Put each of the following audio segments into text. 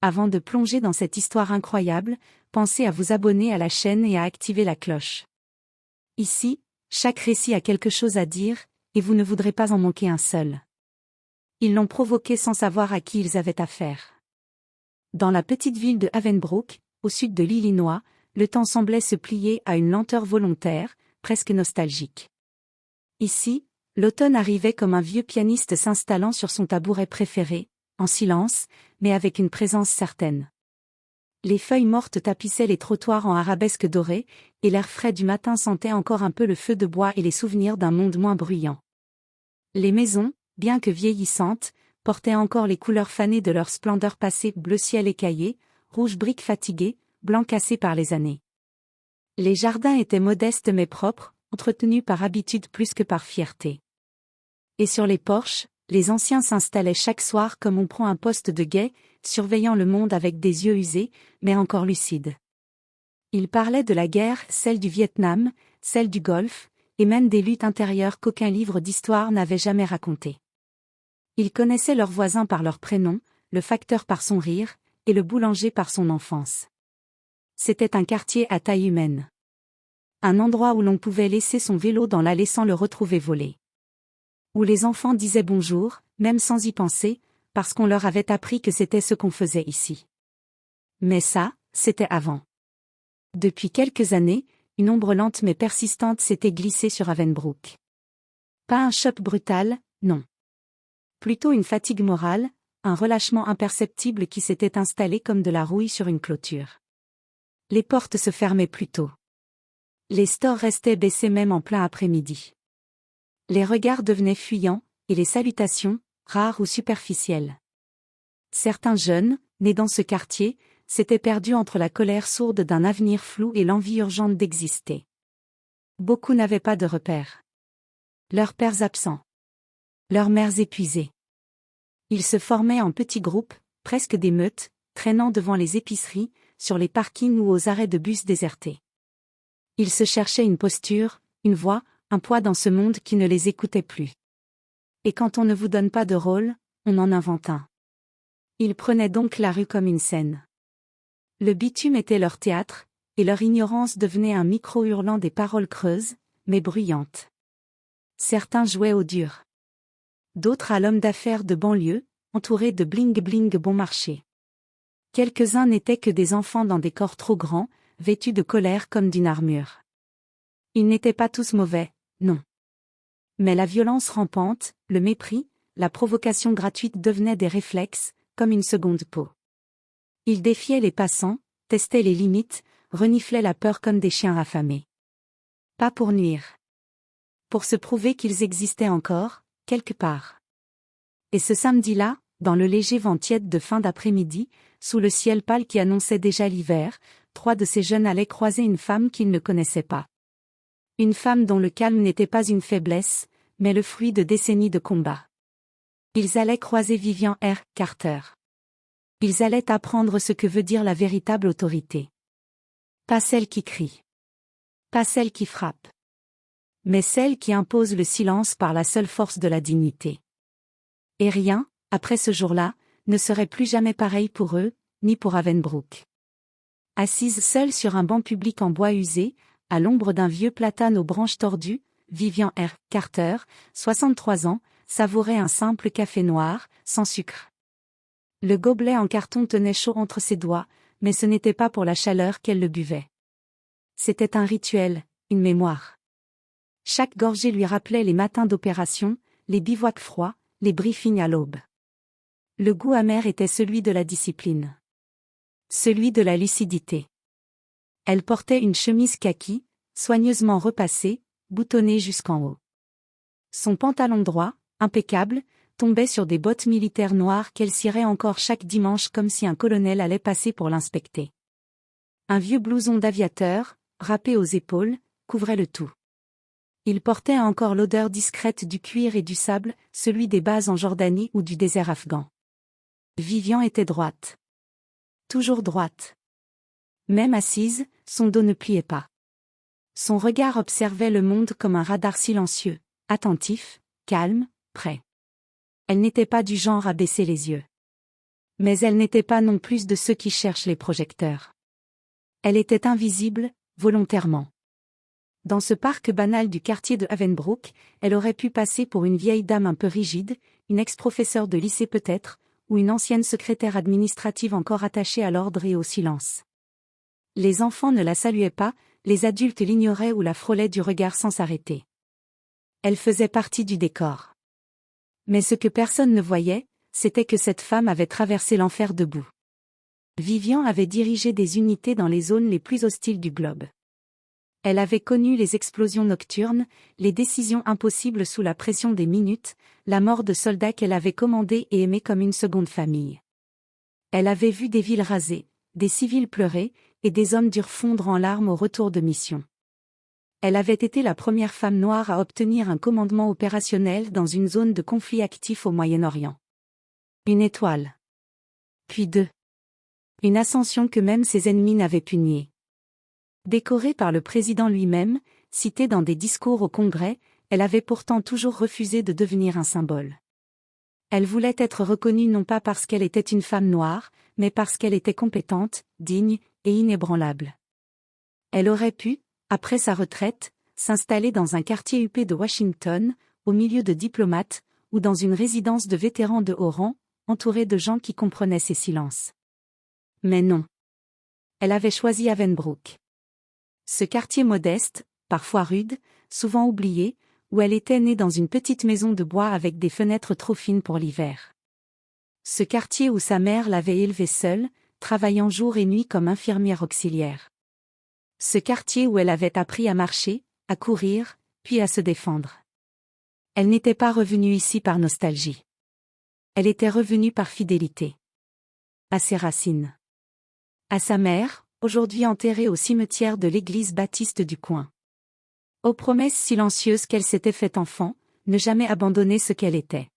Avant de plonger dans cette histoire incroyable, pensez à vous abonner à la chaîne et à activer la cloche. Ici, chaque récit a quelque chose à dire, et vous ne voudrez pas en manquer un seul. Ils l'ont provoqué sans savoir à qui ils avaient affaire. Dans la petite ville de Havenbrook, au sud de l'Illinois, le temps semblait se plier à une lenteur volontaire, presque nostalgique. Ici, l'automne arrivait comme un vieux pianiste s'installant sur son tabouret préféré, en silence, mais avec une présence certaine. Les feuilles mortes tapissaient les trottoirs en arabesques dorées, et l'air frais du matin sentait encore un peu le feu de bois et les souvenirs d'un monde moins bruyant. Les maisons, bien que vieillissantes, portaient encore les couleurs fanées de leur splendeur passée, bleu ciel écaillé, rouge brique fatigué, blanc cassé par les années. Les jardins étaient modestes mais propres, entretenus par habitude plus que par fierté. Et sur les porches, les anciens s'installaient chaque soir comme on prend un poste de guet, surveillant le monde avec des yeux usés, mais encore lucides. Ils parlaient de la guerre, celle du Vietnam, celle du Golfe, et même des luttes intérieures qu'aucun livre d'histoire n'avait jamais racontées. Ils connaissaient leurs voisins par leur prénom, le facteur par son rire, et le boulanger par son enfance. C'était un quartier à taille humaine. Un endroit où l'on pouvait laisser son vélo dans l'allée sans le retrouver volé. Où les enfants disaient bonjour, même sans y penser, parce qu'on leur avait appris que c'était ce qu'on faisait ici. Mais ça, c'était avant. Depuis quelques années, une ombre lente mais persistante s'était glissée sur Havenbrook. Pas un choc brutal, non. Plutôt une fatigue morale, un relâchement imperceptible qui s'était installé comme de la rouille sur une clôture. Les portes se fermaient plus tôt. Les stores restaient baissés même en plein après-midi. Les regards devenaient fuyants, et les salutations, rares ou superficielles. Certains jeunes, nés dans ce quartier, s'étaient perdus entre la colère sourde d'un avenir flou et l'envie urgente d'exister. Beaucoup n'avaient pas de repères. Leurs pères absents. Leurs mères épuisées. Ils se formaient en petits groupes, presque des meutes, traînant devant les épiceries, sur les parkings ou aux arrêts de bus désertés. Ils se cherchaient une posture, une voix, un poids dans ce monde qui ne les écoutait plus. Et quand on ne vous donne pas de rôle, on en invente un. Ils prenaient donc la rue comme une scène. Le bitume était leur théâtre, et leur ignorance devenait un micro hurlant des paroles creuses, mais bruyantes. Certains jouaient au dur. D'autres à l'homme d'affaires de banlieue, entourés de bling-bling bon marché. Quelques-uns n'étaient que des enfants dans des corps trop grands, vêtus de colère comme d'une armure. Ils n'étaient pas tous mauvais, non. Mais la violence rampante, le mépris, la provocation gratuite devenaient des réflexes, comme une seconde peau. Ils défiaient les passants, testaient les limites, reniflaient la peur comme des chiens affamés. Pas pour nuire. Pour se prouver qu'ils existaient encore, quelque part. Et ce samedi-là, dans le léger vent tiède de fin d'après-midi, sous le ciel pâle qui annonçait déjà l'hiver, 3 de ces jeunes allaient croiser une femme qu'ils ne connaissaient pas. Une femme dont le calme n'était pas une faiblesse, mais le fruit de décennies de combat. Ils allaient croiser Vivian R. Carter. Ils allaient apprendre ce que veut dire la véritable autorité. Pas celle qui crie. Pas celle qui frappe. Mais celle qui impose le silence par la seule force de la dignité. Et rien, après ce jour-là, ne serait plus jamais pareil pour eux, ni pour Havenbrook. Assise seule sur un banc public en bois usé, à l'ombre d'un vieux platane aux branches tordues, Vivian R. Carter, 63 ans, savourait un simple café noir, sans sucre. Le gobelet en carton tenait chaud entre ses doigts, mais ce n'était pas pour la chaleur qu'elle le buvait. C'était un rituel, une mémoire. Chaque gorgée lui rappelait les matins d'opération, les bivouacs froids, les briefings à l'aube. Le goût amer était celui de la discipline. Celui de la lucidité. Elle portait une chemise kaki, soigneusement repassée, boutonnée jusqu'en haut. Son pantalon droit, impeccable, tombait sur des bottes militaires noires qu'elle cirait encore chaque dimanche comme si un colonel allait passer pour l'inspecter. Un vieux blouson d'aviateur, râpé aux épaules, couvrait le tout. Il portait encore l'odeur discrète du cuir et du sable, celui des bases en Jordanie ou du désert afghan. Vivian était droite. Toujours droite. Même assise, son dos ne pliait pas. Son regard observait le monde comme un radar silencieux, attentif, calme, prêt. Elle n'était pas du genre à baisser les yeux. Mais elle n'était pas non plus de ceux qui cherchent les projecteurs. Elle était invisible, volontairement. Dans ce parc banal du quartier de Havenbrook, elle aurait pu passer pour une vieille dame un peu rigide, une ex-professeure de lycée peut-être, ou une ancienne secrétaire administrative encore attachée à l'ordre et au silence. Les enfants ne la saluaient pas, les adultes l'ignoraient ou la frôlaient du regard sans s'arrêter. Elle faisait partie du décor. Mais ce que personne ne voyait, c'était que cette femme avait traversé l'enfer debout. Vivian avait dirigé des unités dans les zones les plus hostiles du globe. Elle avait connu les explosions nocturnes, les décisions impossibles sous la pression des minutes, la mort de soldats qu'elle avait commandés et aimés comme une seconde famille. Elle avait vu des villes rasées, des civils pleurer, et des hommes durs fondre en larmes au retour de mission. Elle avait été la première femme noire à obtenir un commandement opérationnel dans une zone de conflit actif au Moyen-Orient. Une étoile. Puis deux. Une ascension que même ses ennemis n'avaient pu nier. Décorée par le président lui-même, citée dans des discours au Congrès, elle avait pourtant toujours refusé de devenir un symbole. Elle voulait être reconnue non pas parce qu'elle était une femme noire, mais parce qu'elle était compétente, digne et inébranlable. Elle aurait pu, après sa retraite, s'installer dans un quartier huppé de Washington, au milieu de diplomates, ou dans une résidence de vétérans de haut rang, entourée de gens qui comprenaient ses silences. Mais non. Elle avait choisi Havenbrook. Ce quartier modeste, parfois rude, souvent oublié, où elle était née dans une petite maison de bois avec des fenêtres trop fines pour l'hiver. Ce quartier où sa mère l'avait élevée seule, travaillant jour et nuit comme infirmière auxiliaire. Ce quartier où elle avait appris à marcher, à courir, puis à se défendre. Elle n'était pas revenue ici par nostalgie. Elle était revenue par fidélité. À ses racines. À sa mère, aujourd'hui enterrée au cimetière de l'église baptiste du coin. Aux promesses silencieuses qu'elle s'était faites enfant, ne jamais abandonner ce qu'elle était.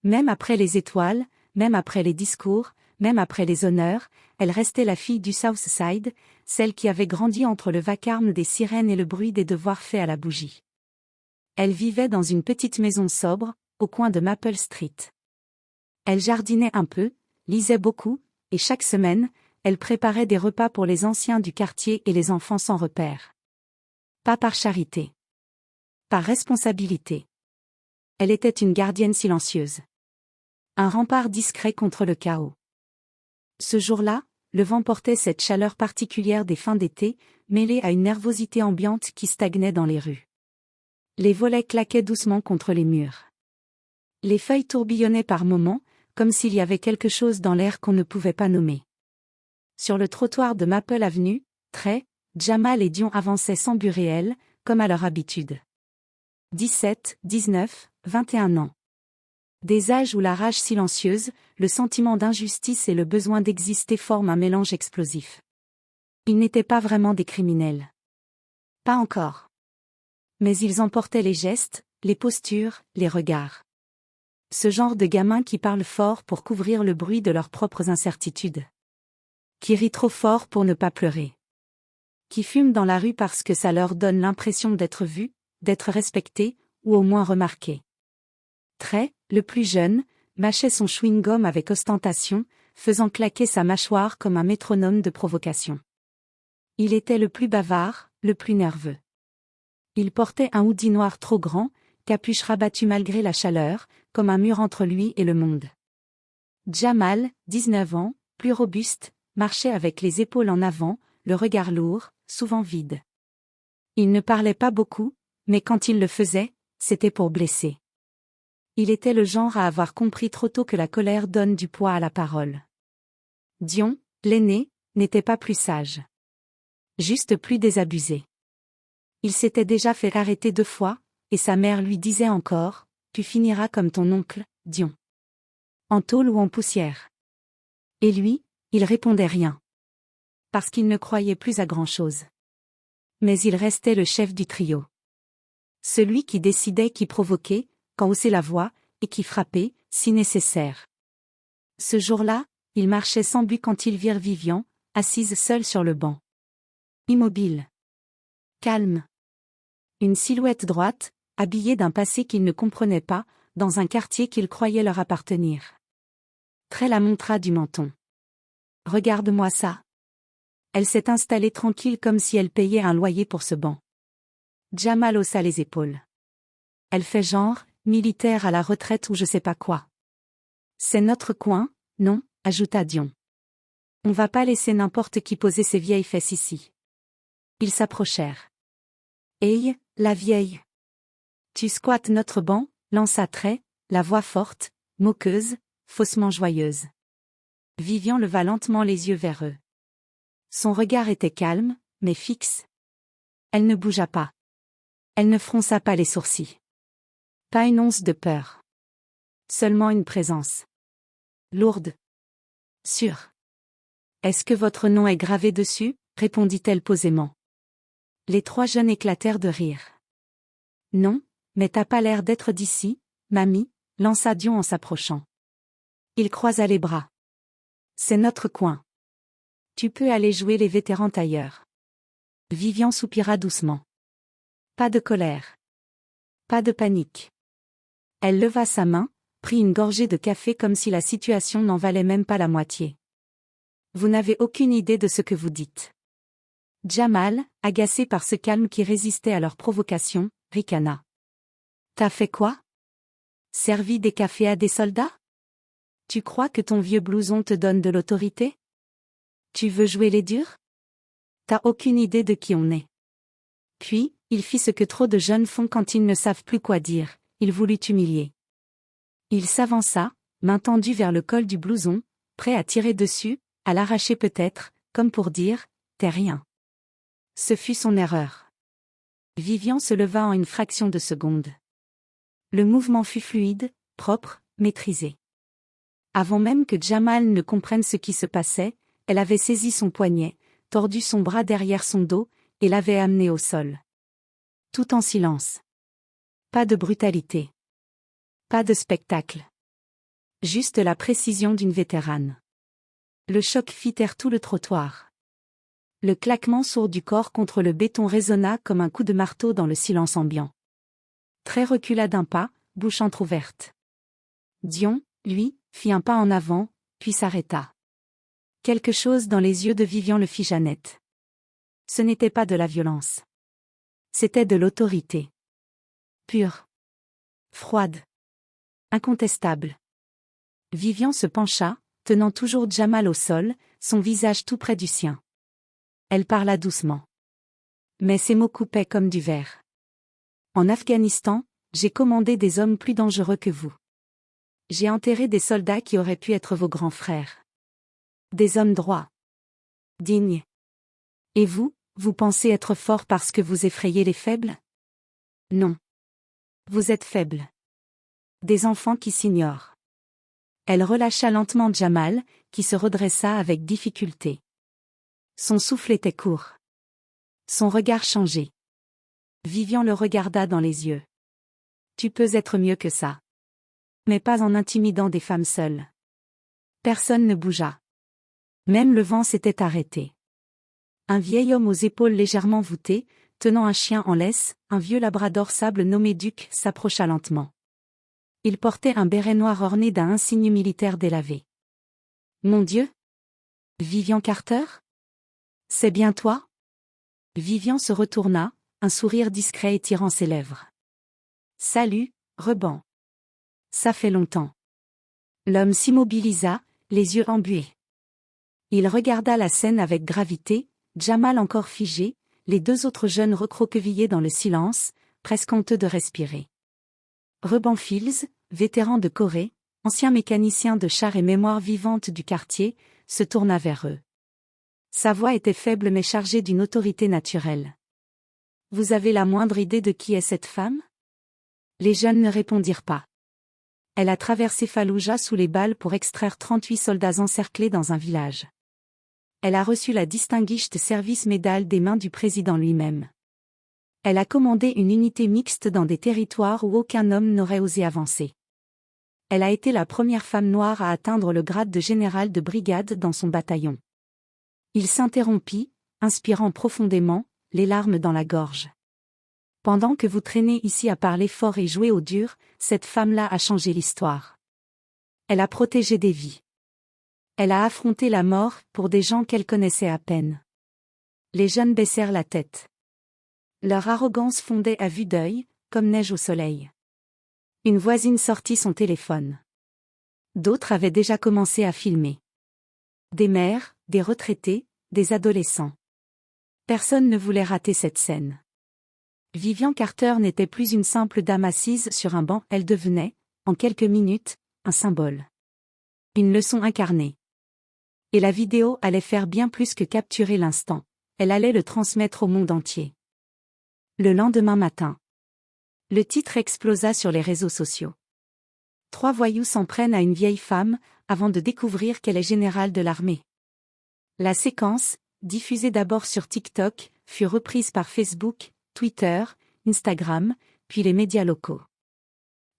Même après les étoiles, même après les discours, même après les honneurs, elle restait la fille du South Side, celle qui avait grandi entre le vacarme des sirènes et le bruit des devoirs faits à la bougie. Elle vivait dans une petite maison sobre, au coin de Maple Street. Elle jardinait un peu, lisait beaucoup, et chaque semaine, elle préparait des repas pour les anciens du quartier et les enfants sans repère. Pas par charité. Par responsabilité. Elle était une gardienne silencieuse. Un rempart discret contre le chaos. Ce jour-là, le vent portait cette chaleur particulière des fins d'été, mêlée à une nervosité ambiante qui stagnait dans les rues. Les volets claquaient doucement contre les murs. Les feuilles tourbillonnaient par moments, comme s'il y avait quelque chose dans l'air qu'on ne pouvait pas nommer. Sur le trottoir de Maple Avenue, Trey, Jamal et Dion avançaient sans but réel, comme à leur habitude. 17, 19, 21 ans. Des âges où la rage silencieuse, le sentiment d'injustice et le besoin d'exister forment un mélange explosif. Ils n'étaient pas vraiment des criminels. Pas encore. Mais ils emportaient les gestes, les postures, les regards. Ce genre de gamins qui parlent fort pour couvrir le bruit de leurs propres incertitudes. Qui rient trop fort pour ne pas pleurer. Qui fument dans la rue parce que ça leur donne l'impression d'être vus, d'être respectés, ou au moins remarqués. Trey, le plus jeune, mâchait son chewing-gum avec ostentation, faisant claquer sa mâchoire comme un métronome de provocation. Il était le plus bavard, le plus nerveux. Il portait un hoodie noir trop grand, capuche rabattue malgré la chaleur, comme un mur entre lui et le monde. Jamal, 19 ans, plus robuste, marchait avec les épaules en avant, le regard lourd, souvent vide. Il ne parlait pas beaucoup, mais quand il le faisait, c'était pour blesser. Il était le genre à avoir compris trop tôt que la colère donne du poids à la parole. Dion, l'aîné, n'était pas plus sage. Juste plus désabusé. Il s'était déjà fait arrêter 2 fois, et sa mère lui disait encore, « Tu finiras comme ton oncle, Dion. En tôle ou en poussière. » Et lui, il répondait rien. Parce qu'il ne croyait plus à grand-chose. Mais il restait le chef du trio. Celui qui décidait qui provoquait, quand haussait la voix, et qui frappait, si nécessaire. Ce jour-là, ils marchaient sans but quand ils virent Vivian, assise seule sur le banc. Immobile. Calme. Une silhouette droite, habillée d'un passé qu'ils ne comprenaient pas, dans un quartier qu'ils croyaient leur appartenir. Trey la montra du menton. Regarde-moi ça. Elle s'est installée tranquille comme si elle payait un loyer pour ce banc. Jamal haussa les épaules. Elle fait genre, militaire à la retraite ou je sais pas quoi. C'est notre coin, non, ajouta Dion. On va pas laisser n'importe qui poser ses vieilles fesses ici. Ils s'approchèrent. Hey, la vieille. Tu squattes notre banc, lança Trey, la voix forte, moqueuse, faussement joyeuse. Vivian leva lentement les yeux vers eux. Son regard était calme, mais fixe. Elle ne bougea pas. Elle ne fronça pas les sourcils. Pas une once de peur. Seulement une présence. Lourde. Sûre. Est-ce que votre nom est gravé dessus? Répondit-elle posément. Les trois jeunes éclatèrent de rire. Non, mais t'as pas l'air d'être d'ici, mamie, lança Dion en s'approchant. Il croisa les bras. C'est notre coin. Tu peux aller jouer les vétérans ailleurs. Vivian soupira doucement. Pas de colère. Pas de panique. Elle leva sa main, prit une gorgée de café comme si la situation n'en valait même pas la moitié. Vous n'avez aucune idée de ce que vous dites. Jamal, agacé par ce calme qui résistait à leur provocation, ricana. T'as fait quoi? Servi des cafés à des soldats? Tu crois que ton vieux blouson te donne de l'autorité? Tu veux jouer les durs? T'as aucune idée de qui on est. Puis, il fit ce que trop de jeunes font quand ils ne savent plus quoi dire, il voulut humilier. Il s'avança, main tendue vers le col du blouson, prêt à tirer dessus, à l'arracher peut-être, comme pour dire, t'es rien. Ce fut son erreur. Vivian se leva en une fraction de seconde. Le mouvement fut fluide, propre, maîtrisé. Avant même que Jamal ne comprenne ce qui se passait, elle avait saisi son poignet, tordu son bras derrière son dos, et l'avait amené au sol. Tout en silence. Pas de brutalité. Pas de spectacle. Juste la précision d'une vétérane. Le choc fit taire tout le trottoir. Le claquement sourd du corps contre le béton résonna comme un coup de marteau dans le silence ambiant. Trey recula d'un pas, bouche entr'ouverte. Dion, lui, fit un pas en avant, puis s'arrêta. Quelque chose dans les yeux de Vivian le fit Jeannette. Ce n'était pas de la violence. C'était de l'autorité. Pure. Froide. Incontestable. Vivian se pencha, tenant toujours Jamal au sol, son visage tout près du sien. Elle parla doucement. Mais ses mots coupaient comme du verre. En Afghanistan, j'ai commandé des hommes plus dangereux que vous. J'ai enterré des soldats qui auraient pu être vos grands frères. Des hommes droits. Dignes. Et vous, vous pensez être fort parce que vous effrayez les faibles? Non. Vous êtes faibles. Des enfants qui s'ignorent. Elle relâcha lentement Jamal, qui se redressa avec difficulté. Son souffle était court. Son regard changé. Vivian le regarda dans les yeux. Tu peux être mieux que ça. Mais pas en intimidant des femmes seules. Personne ne bougea. Même le vent s'était arrêté. Un vieil homme aux épaules légèrement voûtées, tenant un chien en laisse, un vieux labrador sable nommé Duc, s'approcha lentement. Il portait un béret noir orné d'un insigne militaire délavé. Mon Dieu! Vivian Carter? C'est bien toi? Vivian se retourna, un sourire discret étirant ses lèvres. Salut, Reban. Ça fait longtemps. L'homme s'immobilisa, les yeux embués. Il regarda la scène avec gravité, Jamal encore figé, les deux autres jeunes recroquevillés dans le silence, presque honteux de respirer. Reban Fields, vétéran de Corée, ancien mécanicien de chars et mémoire vivante du quartier, se tourna vers eux. Sa voix était faible mais chargée d'une autorité naturelle. Vous avez la moindre idée de qui est cette femme? Les jeunes ne répondirent pas. Elle a traversé Fallujah sous les balles pour extraire 38 soldats encerclés dans un village. Elle a reçu la Distinguished Service Medal des mains du président lui-même. Elle a commandé une unité mixte dans des territoires où aucun homme n'aurait osé avancer. Elle a été la première femme noire à atteindre le grade de général de brigade dans son bataillon. Il s'interrompit, inspirant profondément, les larmes dans la gorge. Pendant que vous traînez ici à parler fort et jouer au dur, cette femme-là a changé l'histoire. Elle a protégé des vies. Elle a affronté la mort pour des gens qu'elle connaissait à peine. Les jeunes baissèrent la tête. Leur arrogance fondait à vue d'œil, comme neige au soleil. Une voisine sortit son téléphone. D'autres avaient déjà commencé à filmer. Des mères, des retraités, des adolescents. Personne ne voulait rater cette scène. Vivian Carter n'était plus une simple dame assise sur un banc, elle devenait, en quelques minutes, un symbole. Une leçon incarnée. Et la vidéo allait faire bien plus que capturer l'instant. Elle allait le transmettre au monde entier. Le lendemain matin. Le titre explosa sur les réseaux sociaux. 3 voyous s'en prennent à une vieille femme, avant de découvrir qu'elle est générale de l'armée. La séquence, diffusée d'abord sur TikTok, fut reprise par Facebook, Twitter, Instagram, puis les médias locaux.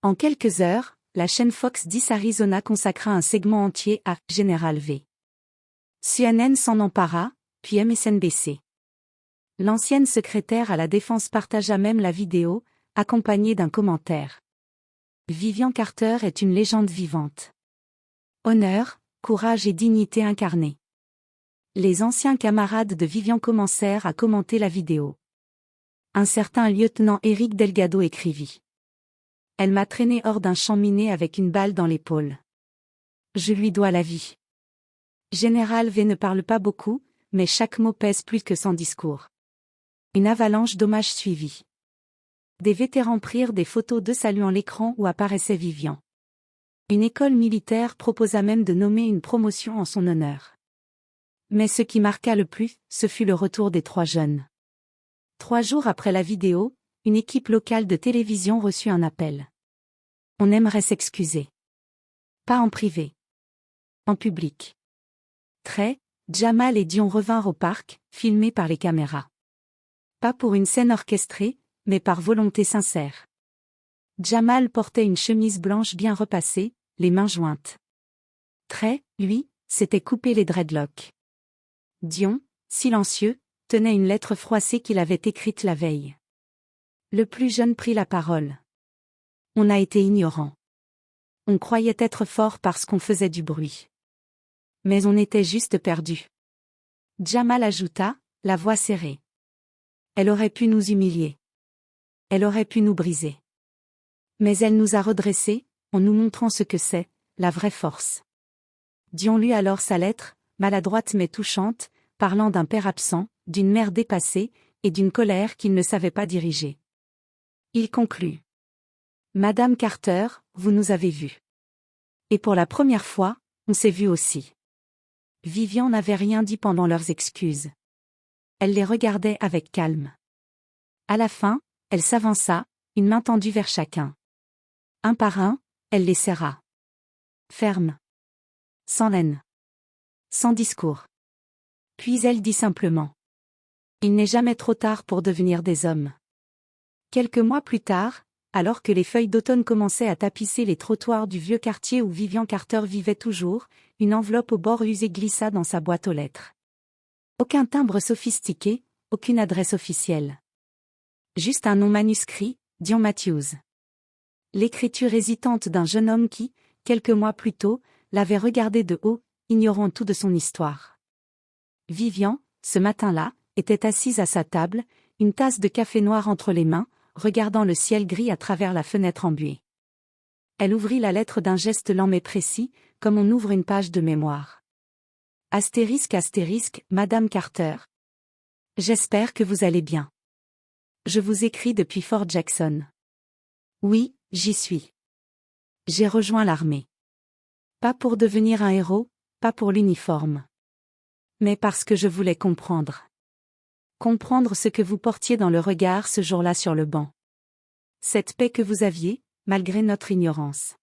En quelques heures, la chaîne Fox 10 Arizona consacra un segment entier à « Général V ». CNN s'en empara, puis MSNBC. L'ancienne secrétaire à la Défense partagea même la vidéo, accompagnée d'un commentaire. Vivian Carter est une légende vivante. Honneur, courage et dignité incarnés. Les anciens camarades de Vivian commencèrent à commenter la vidéo. Un certain lieutenant Eric Delgado écrivit. Elle m'a traîné hors d'un champ miné avec une balle dans l'épaule. Je lui dois la vie. Général V ne parle pas beaucoup, mais chaque mot pèse plus que son discours. Une avalanche d'hommages suivit. Des vétérans prirent des photos d'eux saluant l'écran où apparaissait Vivian. Une école militaire proposa même de nommer une promotion en son honneur. Mais ce qui marqua le plus, ce fut le retour des 3 jeunes. 3 jours après la vidéo, une équipe locale de télévision reçut un appel. On aimerait s'excuser. Pas en privé. En public. Jamal et Dion revinrent au parc, filmés par les caméras. Pas pour une scène orchestrée, mais par volonté sincère. Jamal portait une chemise blanche bien repassée, les mains jointes. Lui, s'était coupé les dreadlocks. Dion, silencieux, tenait une lettre froissée qu'il avait écrite la veille. Le plus jeune prit la parole. On a été ignorant. On croyait être fort parce qu'on faisait du bruit. Mais on était juste perdu. Jamal ajouta, la voix serrée. Elle aurait pu nous humilier. Elle aurait pu nous briser. Mais elle nous a redressés, en nous montrant ce que c'est, la vraie force. Dion lut alors sa lettre, maladroite mais touchante, parlant d'un père absent, d'une mère dépassée, et d'une colère qu'il ne savait pas diriger. Il conclut. Madame Carter, vous nous avez vus. Et pour la première fois, on s'est vus aussi. Vivian n'avait rien dit pendant leurs excuses. Elle les regardait avec calme. À la fin, elle s'avança, une main tendue vers chacun. Un par un, elle les serra. Ferme. Sans laine. Sans discours. Puis elle dit simplement. Il n'est jamais trop tard pour devenir des hommes. Quelques mois plus tard, alors que les feuilles d'automne commençaient à tapisser les trottoirs du vieux quartier où Vivian Carter vivait toujours, une enveloppe au bord usé glissa dans sa boîte aux lettres. Aucun timbre sophistiqué, aucune adresse officielle. Juste un nom manuscrit, Dion Matthews. L'écriture hésitante d'un jeune homme qui, quelques mois plus tôt, l'avait regardé de haut, ignorant tout de son histoire. Vivian, ce matin-là, était assise à sa table, une tasse de café noir entre les mains, regardant le ciel gris à travers la fenêtre embuée. Elle ouvrit la lettre d'un geste lent mais précis, comme on ouvre une page de mémoire. Astérisque, Madame Carter. J'espère que vous allez bien. Je vous écris depuis Fort Jackson. Oui, j'y suis. J'ai rejoint l'armée. Pas pour devenir un héros, pas pour l'uniforme. Mais parce que je voulais comprendre. Comprendre ce que vous portiez dans le regard ce jour-là sur le banc. Cette paix que vous aviez, malgré notre ignorance.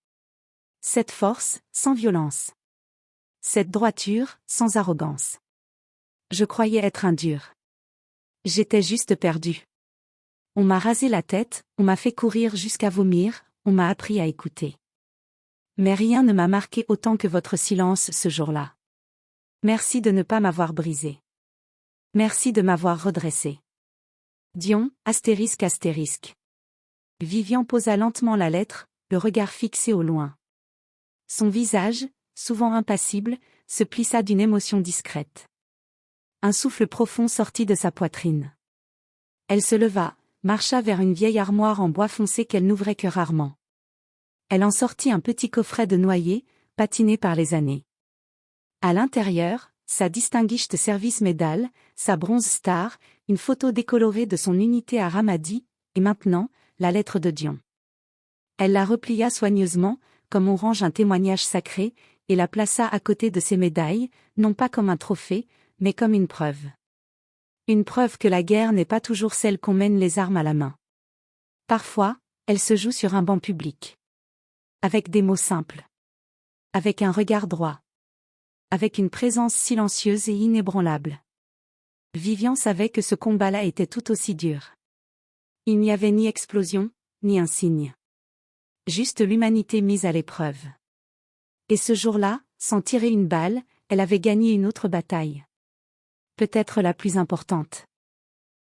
Cette force, sans violence. Cette droiture, sans arrogance. Je croyais être un dur. J'étais juste perdu. On m'a rasé la tête, on m'a fait courir jusqu'à vomir, on m'a appris à écouter. Mais rien ne m'a marqué autant que votre silence ce jour-là. Merci de ne pas m'avoir brisé. Merci de m'avoir redressé. Dion, astérisque. Vivian posa lentement la lettre, le regard fixé au loin. Son visage, souvent impassible, se plissa d'une émotion discrète. Un souffle profond sortit de sa poitrine. Elle se leva, marcha vers une vieille armoire en bois foncé qu'elle n'ouvrait que rarement. Elle en sortit un petit coffret de noyer, patiné par les années. À l'intérieur, sa Distinguished Service Medal, sa Bronze Star, une photo décolorée de son unité à Ramadi, et maintenant, la lettre de Dion. Elle la replia soigneusement, comme on range un témoignage sacré, et la plaça à côté de ses médailles, non pas comme un trophée, mais comme une preuve. Une preuve que la guerre n'est pas toujours celle qu'on mène les armes à la main. Parfois, elle se joue sur un banc public. Avec des mots simples. Avec un regard droit. Avec une présence silencieuse et inébranlable. Vivian savait que ce combat-là était tout aussi dur. Il n'y avait ni explosion, ni insigne. Juste l'humanité mise à l'épreuve. Et ce jour-là, sans tirer une balle, elle avait gagné une autre bataille. Peut-être la plus importante.